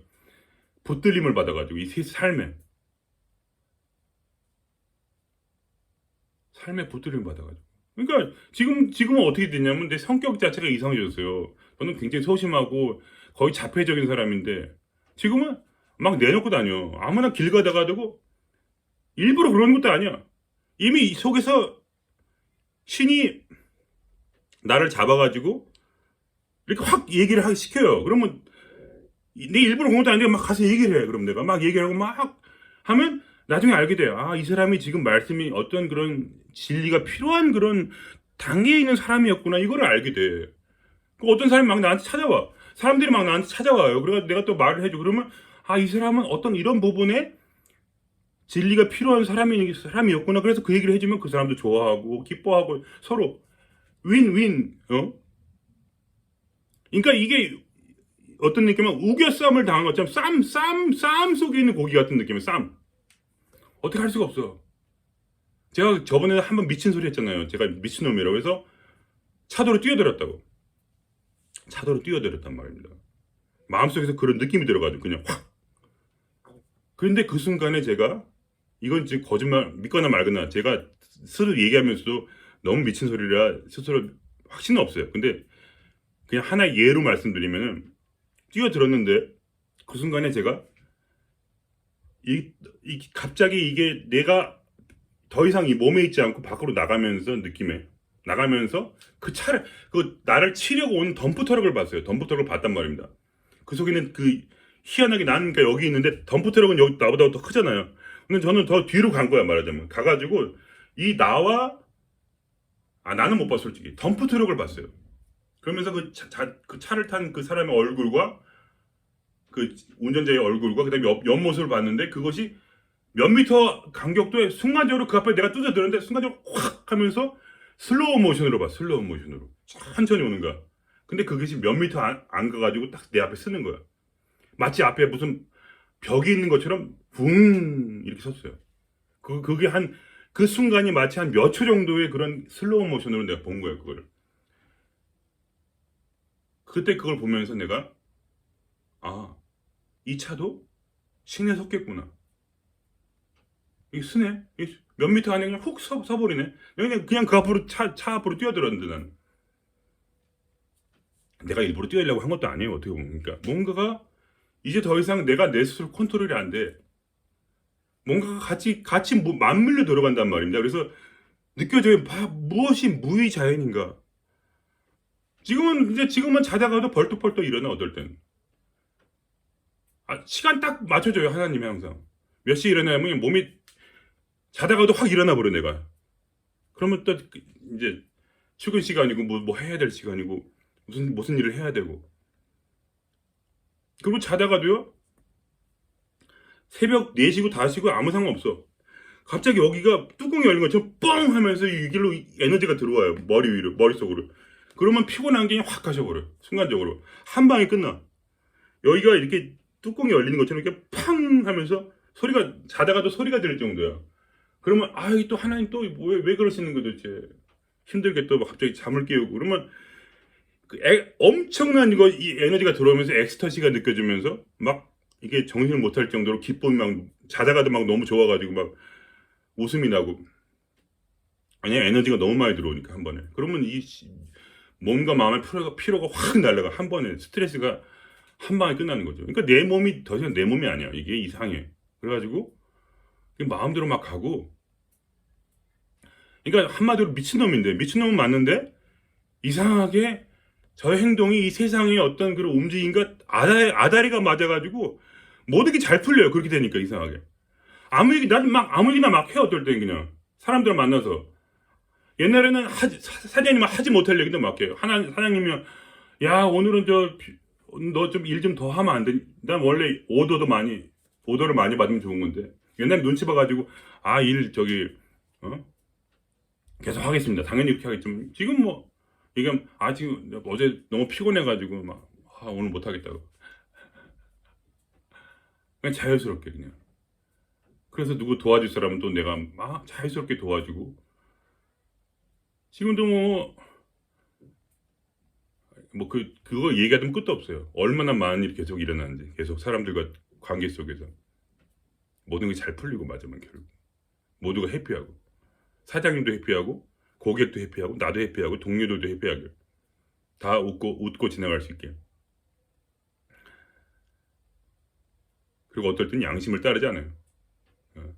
붙들림을 받아가지고 이 삶에 붙들림을 받아가지고. 그러니까 지금은 어떻게 됐냐면 내 성격 자체가 이상해졌어요. 저는 굉장히 소심하고 거의 자폐적인 사람인데 지금은 막 내놓고 다녀. 아무나 길 가다가도 일부러 그러는 것도 아니야. 이미 이 속에서 신이 나를 잡아가지고 이렇게 확 얘기를 시켜요. 그러면 내 일부러 그런 것도 아닌데 막 가서 얘기를 해. 그럼 내가 막 얘기하고 막 하면 나중에 알게 돼요. 아, 이 사람이 지금 말씀이 어떤 그런 진리가 필요한 그런 단계에 있는 사람이었구나. 이거를 알게 돼. 그 어떤 사람이 막 나한테 찾아와. 사람들이 막 나한테 찾아와요. 그래서 내가 또 말을 해줘. 그러면 아, 이 사람은 어떤 이런 부분에 진리가 필요한 사람이었구나. 그래서 그 얘기를 해주면 그 사람도 좋아하고 기뻐하고 서로 윈윈. 그러니까 이게 어떤 느낌은 우겨쌈을 당한 것처럼 쌈 속에 있는 고기 같은 느낌이에요. 쌈. 어떻게 할 수가 없어. 제가 저번에 한번 미친 소리 했잖아요. 제가 미친놈이라고 해서 차도로 뛰어들었다고. 차도로 뛰어들었단 말입니다. 마음속에서 그런 느낌이 들어가지고 그냥 확. 그런데 그 순간에 제가 이건 지금 거짓말 믿거나 말거나 제가 스스로 얘기하면서도 너무 미친 소리라 스스로 확신은 없어요. 근데 그냥 하나의 예로 말씀드리면은 뛰어들었는데 그 순간에 제가 갑자기 이게 내가 더 이상 이 몸에 있지 않고 밖으로 나가면서 나를 치려고 온 덤프트럭을 봤어요. 덤프트럭을 봤단 말입니다. 그 속에는 희한하게 나는 그러니까 여기 있는데 덤프트럭은 여기 나보다 더 크잖아요. 근데 저는 더 뒤로 간 거야, 말하자면. 가가지고 나는 못 봤어, 솔직히. 덤프트럭을 봤어요. 그러면서 그 차를 탄 그 사람의 얼굴과 그 운전자의 얼굴과 그다음에 옆모습을 봤는데 그것이 몇 미터 간격도에 순간적으로 그 앞에 내가 뚜져들었는데 순간적으로 확 하면서 슬로우 모션으로 봐. 슬로우 모션으로. 천천히 오는 거야. 근데 그것이 몇 미터 안 가가지고 딱 내 앞에 쓰는 거야. 마치 앞에 무슨 벽이 있는 것처럼 붕 이렇게 섰어요. 그게 그 순간이 마치 한 몇 초 정도의 그런 슬로우 모션으로 내가 본 거예요. 그거를. 그때 그걸 보면서 내가 아, 이 차도 신에 섰겠구나. 이게 쓰네. 이게 몇 미터 안에 그냥 훅 서버리네. 그냥 그 앞으로 차 앞으로 뛰어들었는데 나는. 내가 일부러 뛰어내려고 한 것도 아니에요. 어떻게 보면. 그러니까 뭔가가 이제 더 이상 내가 내 스스로 컨트롤이 안 돼. 뭔가가 같이 맞물려 들어간단 말입니다. 그래서 느껴져요. 무엇이 무의자연인가. 지금은 자다가도 벌떡벌떡 일어나, 어떨 땐. 시간 딱 맞춰줘요, 하나님이 항상. 몇 시에 일어나면 몸이 자다가도 확 일어나 버려, 내가. 그러면 또 이제 출근 시간이고 뭐 해야 될 시간이고 무슨 일을 해야 되고. 그리고 자다가도요. 새벽 4시고 5시고 아무 상관없어. 갑자기 여기가 뚜껑이 열린 것처럼 뻥 하면서 이 길로 에너지가 들어와요. 머릿속으로. 그러면 피곤한 게 확 가셔버려. 순간적으로. 한 방에 끝나. 여기가 이렇게 뚜껑이 열리는 것처럼 이렇게 팡 하면서 자다가도 소리가 들릴 정도야. 그러면, 또 하나님 또 왜 그러시는 거죠, 도대체. 힘들게 또 갑자기 잠을 깨우고. 그러면, 엄청난 이 에너지가 들어오면서 엑스터시가 느껴지면서, 이게 정신을 못할 정도로 기쁨이 자다가도 너무 좋아가지고 웃음이 나고. 아니, 에너지가 너무 많이 들어오니까, 한 번에. 그러면 몸과 마음의 피로가 확 날라가. 한 번에. 스트레스가 한 방에 끝나는 거죠. 그러니까 내 몸이 더 이상 내 몸이 아니야. 이게 이상해. 그래가지고, 마음대로 막 가고, 그러니까 한마디로 미친놈은 맞는데 이상하게 저 행동이 이 세상의 어떤 그런 움직임과 아다리가 맞아가지고 모든 게 잘 풀려요. 그렇게 되니까 이상하게. 나는 아무 얘기나 막 해. 어떨 땐 그냥 사람들 만나서. 옛날에는 사장님은 하지 못할 얘기도 막 해요. 사장님이면 야, 오늘은 너 좀 일 좀 더 하면 안 돼? 난 원래 오더를 많이 받으면 좋은 건데. 옛날에 눈치 봐가지고 일 계속 하겠습니다. 당연히 이렇게 하겠지만 지금 지금 어제 너무 피곤해가지고 오늘 못 하겠다고. 그냥 자연스럽게 그냥. 그래서 누구 도와줄 사람은 또 내가 자연스럽게 도와주고. 지금도 그거 얘기하면 끝도 없어요. 얼마나 많은 일이 계속 일어나는지, 계속 사람들과 관계 속에서 모든 게 잘 풀리고 맞으면 결국 모두가 해피하고, 사장님도 해피하고, 고객도 해피하고, 나도 해피하고, 동료들도 해피하게 다 웃고 지나갈 수 있게. 그리고 어떨 땐 양심을 따르지 않아요. 어.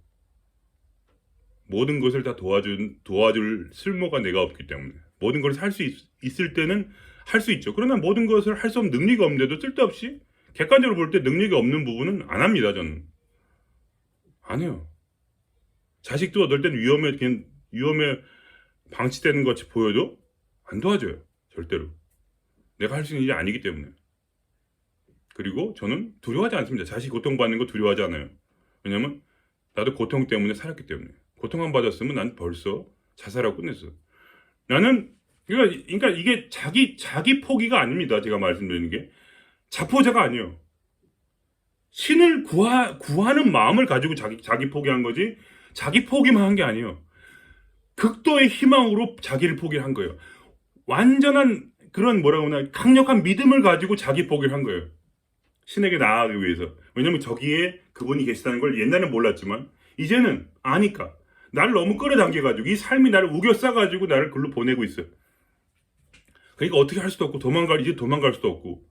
모든 것을 다 도와줄 쓸모가 내가 없기 때문에, 모든 걸 할 수 있을 때는 할 수 있죠. 그러나 모든 것을 할 수 없는 능력이 없는데도 쓸데없이 객관적으로 볼 때 능력이 없는 부분은 안 합니다. 저는 안 해요. 자식도 어떨 땐 위험에 방치되는 것 같이 보여도 안 도와줘요. 절대로. 내가 할 수 있는 일이 아니기 때문에. 그리고 저는 두려워하지 않습니다. 자식 고통받는 거 두려워하지 않아요. 왜냐면 나도 고통 때문에 살았기 때문에. 고통 안 받았으면 난 벌써 자살하고 끝냈어. 나는 그러니까 이게 자기 포기가 아닙니다. 제가 말씀드리는 게 자포자가 아니에요. 신을 구하는 마음을 가지고 자기 포기한 거지, 자기 포기만 한 게 아니에요. 극도의 희망으로 자기를 포기한 거예요. 완전한 그런 뭐라고 하나 강력한 믿음을 가지고 자기 포기를 한 거예요. 신에게 나아가기 위해서. 왜냐면 저기에 그분이 계시다는 걸 옛날에는 몰랐지만 이제는 아니까. 나를 너무 끌어당겨가지고 이 삶이 나를 우겨싸가지고 나를 글로 보내고 있어요. 그러니까 어떻게 할 수도 없고 이제 도망갈 수도 없고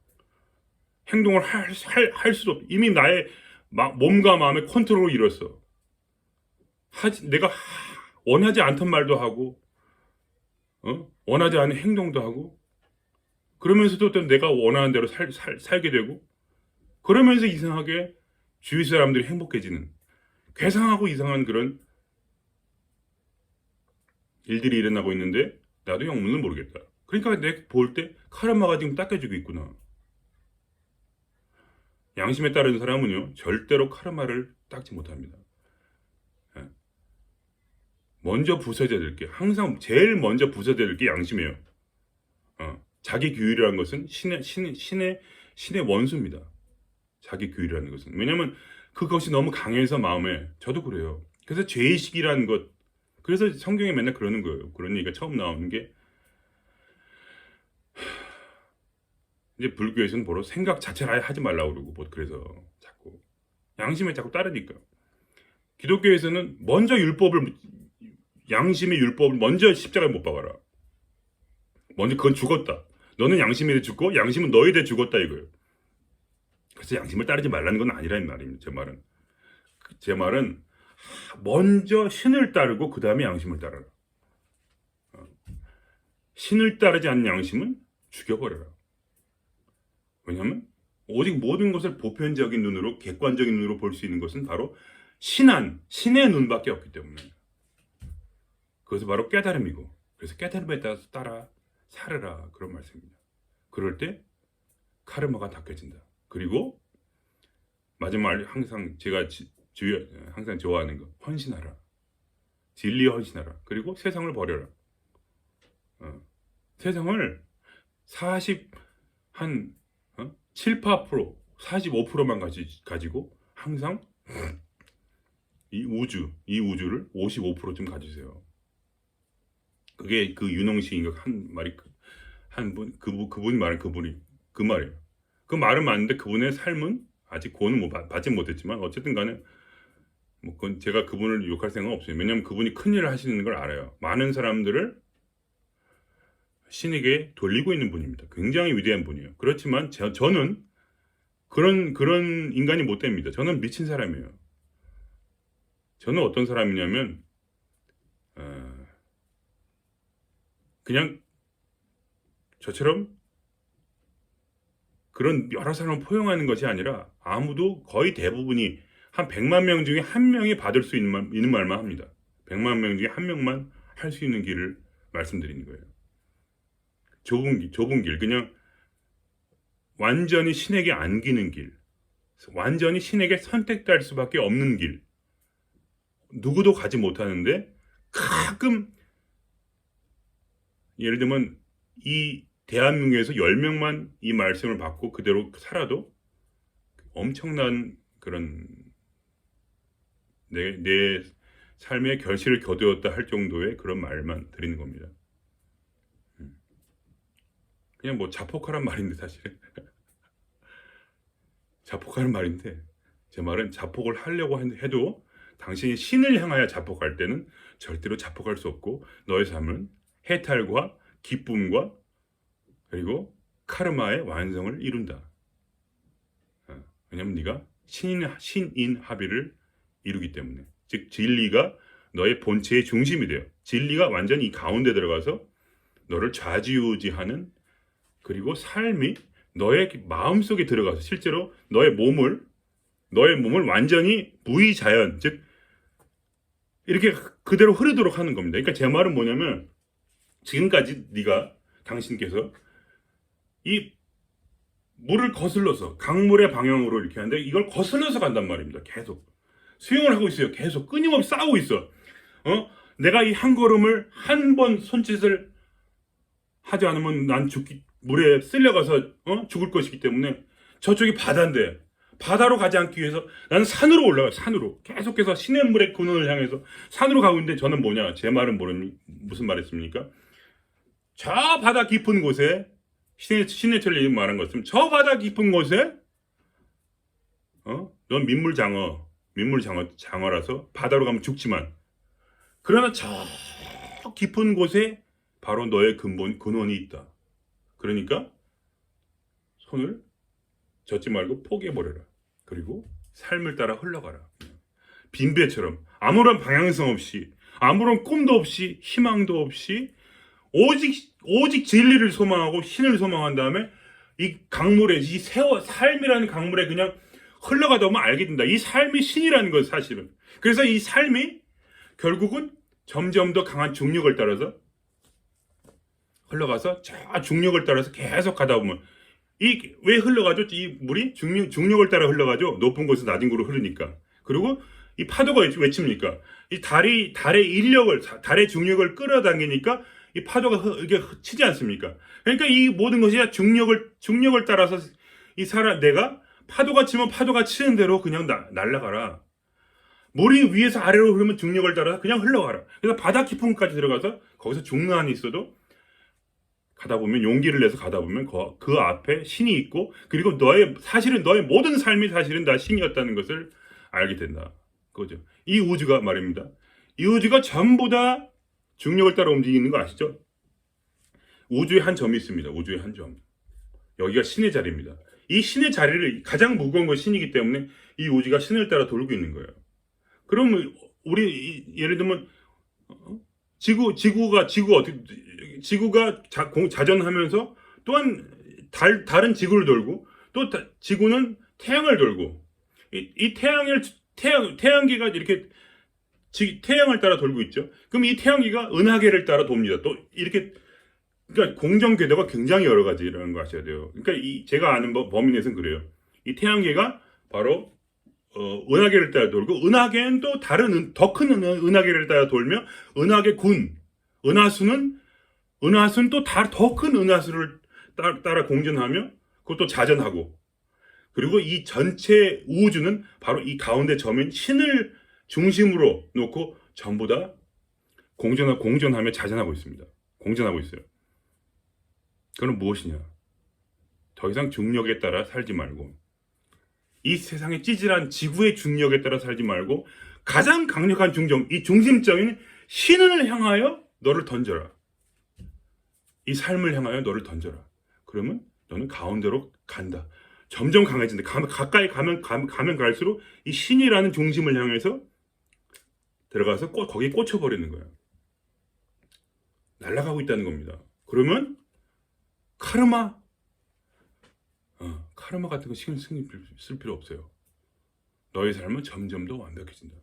행동을 할 수도 없고 이미 나의 몸과 마음의 컨트롤을 잃었어. 내가 원하지 않던 말도 하고 원하지 않은 행동도 하고 그러면서도 또 내가 원하는 대로 살게 되고 그러면서 이상하게 주위 사람들이 행복해지는 괴상하고 이상한 그런 일들이 일어나고 있는데 나도 영문을 모르겠다. 그러니까 내가 볼 때 카르마가 지금 닦여지고 있구나. 양심에 따르는 사람은요 절대로 카르마를 닦지 못합니다. 먼저 부서져야 될 게 항상 제일 먼저 부서져야 될 게 양심이에요. 자기 규율이라는 것은 신의 원수입니다. 자기 규율이라는 것은. 왜냐면 그것이 너무 강해서 마음에. 저도 그래요. 그래서 죄의식이라는 것. 그래서 성경에 맨날 그러는 거예요. 그런 얘기가 처음 나오는 게 이제 불교에서는 바로 생각 자체를 아예 하지 말라고 그러고 그래서 자꾸 양심에 자꾸 따르니까. 기독교에서는 먼저 양심의 율법을 먼저 십자가에 못 박아라. 먼저 그건 죽었다. 너는 양심에 대해 죽고 양심은 너에 대해 죽었다 이거예요. 그래서 양심을 따르지 말라는 건 아니라는 말입니다. 제 말은 먼저 신을 따르고 그 다음에 양심을 따르라. 신을 따르지 않는 양심은 죽여버려라. 왜냐하면 오직 모든 것을 보편적인 눈으로 객관적인 눈으로 볼 수 있는 것은 바로 신의 눈밖에 없기 때문에. 그것은 바로 깨달음이고 그래서 깨달음에 따라서 따라 살으라 그런 말씀입니다. 그럴 때 카르마가 닦여진다. 그리고 마지막 항상 제가 항상 좋아하는 거 헌신하라. 진리에 헌신하라. 그리고 세상을 버려라. 세상을 7, 8%, 45%만 가지고 항상 이 우주를 55%좀 가지세요. 그게 그 윤홍식인가 한 말이 그분이 말한 그 말이에요. 그 말은 맞는데 그분의 삶은 아직 고는 받지 못했지만 어쨌든 간에 그건 제가 그분을 욕할 생각은 없어요. 왜냐하면 그분이 큰 일을 하시는 걸 알아요. 많은 사람들을 신에게 돌리고 있는 분입니다. 굉장히 위대한 분이에요. 그렇지만 저는 그런 인간이 못 됩니다. 저는 미친 사람이에요. 저는 어떤 사람이냐면 그냥 저처럼 그런 여러 사람을 포용하는 것이 아니라 아무도 거의 대부분이 한 100만 명 중에 한 명이 받을 수 있는 말만 합니다. 100만 명 중에 한 명만 할 수 있는 길을 말씀드리는 거예요. 좁은 길, 그냥 완전히 신에게 안기는 길, 완전히 신에게 선택될 수밖에 없는 길. 누구도 가지 못하는데 가끔 예를 들면 이 대한민국에서 10명만 이 말씀을 받고 그대로 살아도 엄청난 그런 내 삶의 결실을 거두었다 할 정도의 그런 말만 드리는 겁니다. 그냥 뭐 자폭하란 말인데 사실은 자폭하는 말인데 제 말은 자폭을 하려고 해도 당신이 신을 향하여 자폭할 때는 절대로 자폭할 수 없고 너의 삶은 해탈과 기쁨과 그리고 카르마의 완성을 이룬다. 왜냐면 네가 신인 합의를 이루기 때문에 즉 진리가 너의 본체의 중심이 돼요. 진리가 완전히 이 가운데 들어가서 너를 좌지우지하는 그리고 삶이 너의 마음속에 들어가서 실제로 너의 몸을 완전히 무의자연 즉 이렇게 그대로 흐르도록 하는 겁니다. 그러니까 제 말은 뭐냐면 지금까지 당신께서 이 물을 거슬러서 강물의 방향으로 이렇게 하는데 이걸 거슬러서 간단 말입니다. 계속 수영을 하고 있어요. 계속 끊임없이 싸우고 있어. 내가 이 한 걸음을 한 번 손짓을 하지 않으면 난 물에 쓸려가서 죽을 것이기 때문에 저쪽이 바다인데 바다로 가지 않기 위해서 나는 산으로 올라가요. 산으로 계속해서 시냇물의 근원을 향해서 산으로 가고 있는데 저는 뭐냐? 제 말은 무슨 말했습니까? 저 바다 깊은 곳에 신해철이 말한 것처럼 저 바다 깊은 곳에 넌 민물장어라서 바다로 가면 죽지만 그러나 저 깊은 곳에 바로 너의 근원이 있다. 그러니까 손을 젓지 말고 포기해버려라. 그리고 삶을 따라 흘러가라. 빈배처럼 아무런 방향성 없이 아무런 꿈도 없이 희망도 없이 오직 진리를 소망하고 신을 소망한 다음에 이 강물에 삶이라는 강물에 그냥 흘러가다 보면 알게 된다. 이 삶이 신이라는 것 사실은. 그래서 이 삶이 결국은 점점 더 강한 중력을 따라서 흘러가서 저 중력을 따라서 계속 가다 보면 왜 흘러가죠? 이 물이 중력을 따라 흘러가죠. 높은 곳에서 낮은 곳으로 흐르니까. 그리고 이 파도가 왜 칩니까? 이 달의 중력을 끌어당기니까 이 파도가 이게 치지 않습니까? 그러니까 이 모든 것이 중력을 따라서 내가 파도가 치면 파도가 치는 대로 그냥 날아가라. 물이 위에서 아래로 흐르면 중력을 따라서 그냥 흘러가라. 그래서 바다 깊은까지 들어가서 거기서 중난이 있어도 가다 보면 용기를 내서 가다 보면 그 앞에 신이 있고 그리고 사실은 너의 모든 삶이 사실은 다 신이었다는 것을 알게 된다. 그죠? 이 우주가 말입니다. 이 우주가 전부 다 중력을 따라 움직이는 거 아시죠? 우주의 한 점이 있습니다. 우주의 한 점. 여기가 신의 자리입니다. 이 신의 자리를 가장 무거운 건 신이기 때문에 이 우주가 신을 따라 돌고 있는 거예요. 그럼 예를 들면 지구가 자전하면서 또한 다른 지구를 돌고 또 지구는 태양을 돌고 이 태양계가 이렇게 태양을 따라 돌고 있죠. 그럼 이 태양계가 은하계를 따라 돕니다. 또 이렇게 그러니까 공정 궤도가 굉장히 여러 가지라는 거 아셔야 돼요. 그러니까 제가 아는 범위 내에서는 그래요. 이 태양계가 바로 은하계를 따라 돌고 은하계는 또 다른 더 큰 은하계를 따라 돌며 은하수는 또 더 큰 은하수를 따라 공전하며 그것도 자전하고 그리고 이 전체 우주는 바로 이 가운데 점인 신을 중심으로 놓고 전부 다 공전하며 자전하고 있습니다. 공전하고 있어요. 그건 무엇이냐? 더 이상 중력에 따라 살지 말고 이 세상의 찌질한 지구의 중력에 따라 살지 말고 가장 강력한 이 중심적인 신을 향하여 너를 던져라. 이 삶을 향하여 너를 던져라. 그러면 너는 가운데로 간다. 점점 강해진다. 가까이 가면 갈수록 이 신이라는 중심을 향해서 들어가서 거기에 꽂혀버리는 거야. 날아가고 있다는 겁니다. 그러면 카르마 같은 거 신경 쓸 필요 없어요. 너의 삶은 점점 더 완벽해진다.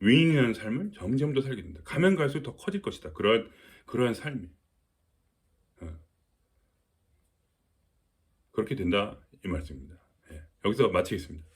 윈윈한 삶을 점점 더 살게 된다. 가면 갈수록 더 커질 것이다. 그러한 삶이 그렇게 된다 이 말씀입니다. 여기서 마치겠습니다.